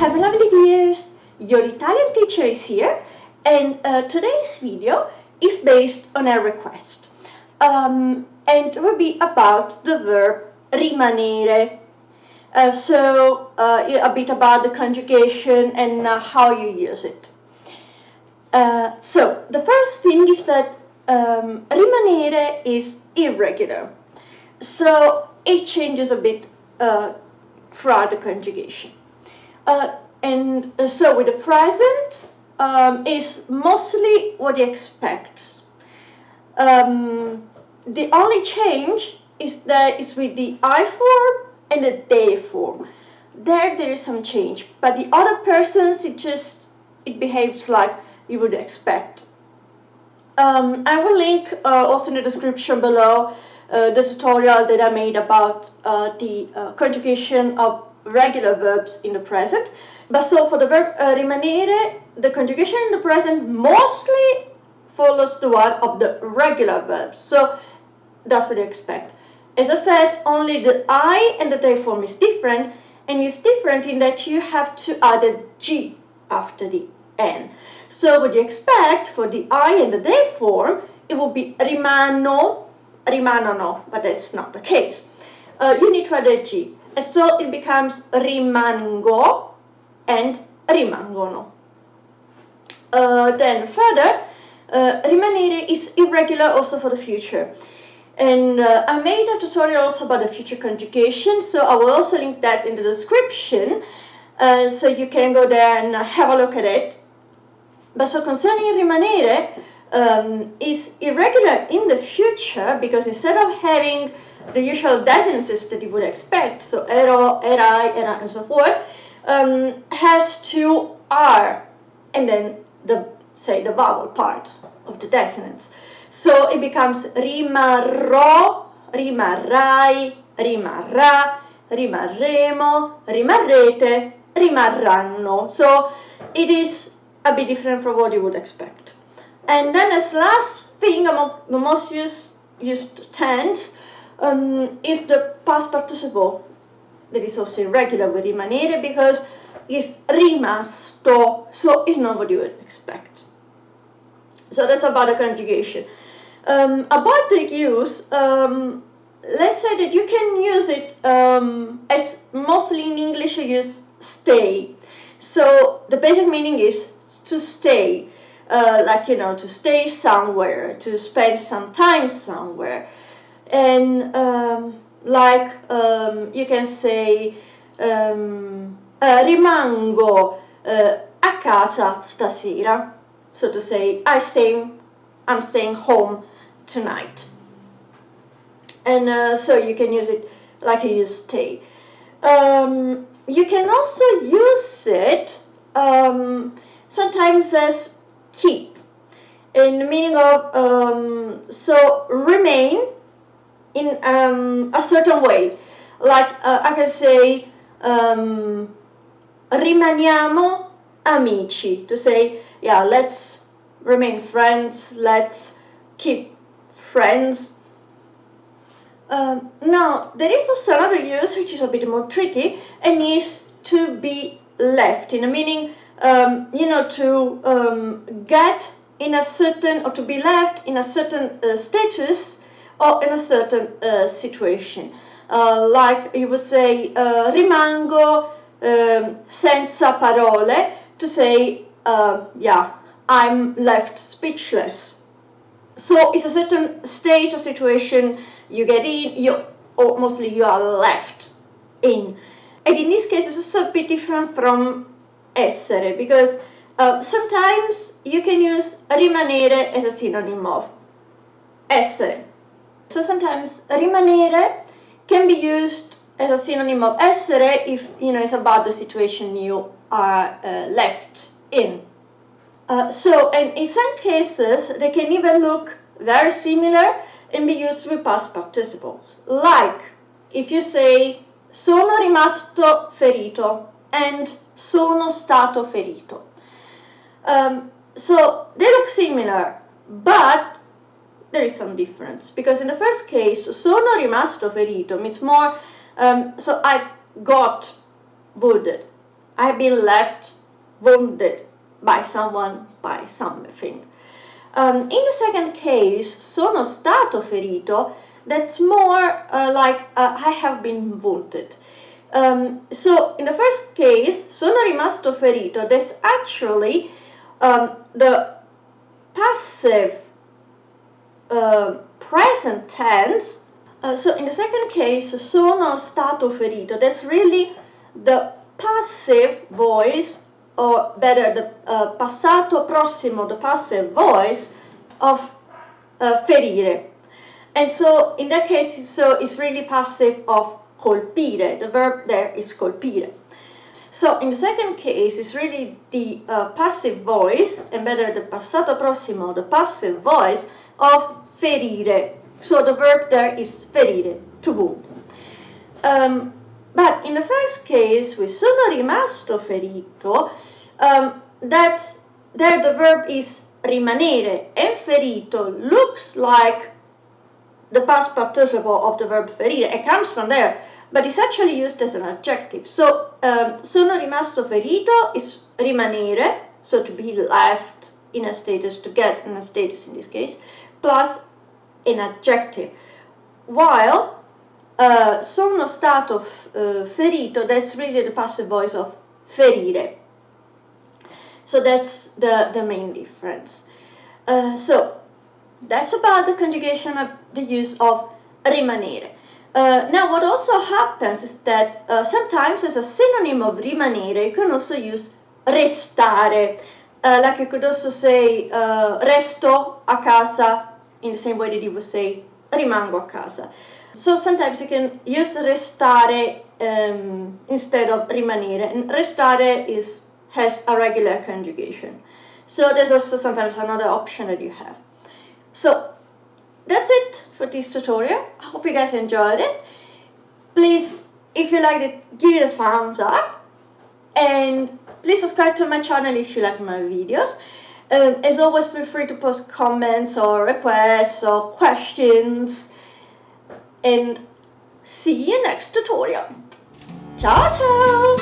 Have a lovely years! Your Italian teacher is here, and today's video is based on a request. And it will be about the verb rimanere. A bit about the conjugation and how you use it. So the first thing is that rimanere is irregular. So it changes a bit throughout the conjugation. So with the present is mostly what you expect. The only change is with the I form and the they form. There is some change, but the other persons it behaves like you would expect. I will link also in the description below the tutorial that I made about the conjugation of regular verbs in the present. But so for the verb rimanere, the conjugation in the present mostly follows the one of the regular verbs. So that's what you expect. As I said, only the I and the they form is different, and it's different in that you have to add a G after the N. So what you expect for the I and the they form, it will be rimano, rimangono, but that's not the case. You need to add a G. And so it becomes rimango and rimangono. Then further, rimanere is irregular also for the future. And I made a tutorial also about the future conjugation, so I will also link that in the description, so you can go there and have a look at it. But so concerning rimanere, is irregular in the future because instead of having the usual desinences that you would expect, so ero, erai, era, and so forth, has two R and then the vowel part of the desinence. So it becomes rimarrò, rimarrai, rimarrà, rimarremo, rimarrete, rimarranno. So it is a bit different from what you would expect. And then as last thing, the most used tense is the past participle that is also irregular with rimanere because it's rimasto, so it's not what you would expect. So that's about the conjugation. About the use, let's say that you can use it as mostly in English you use stay. So the basic meaning is to stay, to stay somewhere, to spend some time somewhere. And you can say rimango a casa stasera. So to say I'm staying home tonight. And so you can use it like you use stay. You can also use it sometimes as keep, in the meaning of so remain in a certain way. Like I can say rimaniamo amici, to say, yeah, let's remain friends, let's keep friends. Now, there is also another use which is a bit more tricky, and is to be left, in the meaning, to get in a certain, or to be left in a certain status or in a certain situation. Like you would say, rimango senza parole, to say, I'm left speechless. So it's a certain state or situation you get in, or mostly you are left in. And in this case, it's also a bit different from essere, because sometimes you can use rimanere as a synonym of essere. So sometimes rimanere can be used as a synonym of essere if it's about the situation you are left in. And in some cases, they can even look very similar and be used with past participles. Like if you say sono rimasto ferito and sono stato ferito. So they look similar, but there is some difference, because in the first case, sono rimasto ferito means more, so I got wounded. I've been left wounded by someone, by something. In the second case, sono stato ferito, that's more like I have been wounded. So in the first case, sono rimasto ferito, that's actually the passive present tense. So in the second case, sono stato ferito, that's really the passive voice, or better, the passato prossimo, the passive voice of ferire. And so in that case, it's really passive of colpire. The verb there is colpire. So in the second case, it's really the passive voice, and better the passato prossimo, the passive voice of ferire. So the verb there is ferire, to wound. But in the first case, with sono rimasto ferito, that's there the verb is rimanere, and ferito looks like the past participle of the verb ferire. It comes from there, but it's actually used as an adjective. So sono rimasto ferito is rimanere, so to be left in a status, to get in a status in this case, plus an adjective. While sono stato ferito, that's really the passive voice of ferire. So that's the main difference. So that's about the conjugation of the use of rimanere. Now what also happens is that sometimes as a synonym of rimanere, you can also use restare. Like you could also say resto a casa in the same way that you would say rimango a casa. So sometimes you can use restare instead of rimanere, and restare has a regular conjugation. So there's also sometimes another option that you have. So that's it for this tutorial. I hope you guys enjoyed it. Please, if you liked it, give it a thumbs up, and please subscribe to my channel if you like my videos. As always, feel free to post comments or requests or questions, and see you next tutorial. Ciao ciao!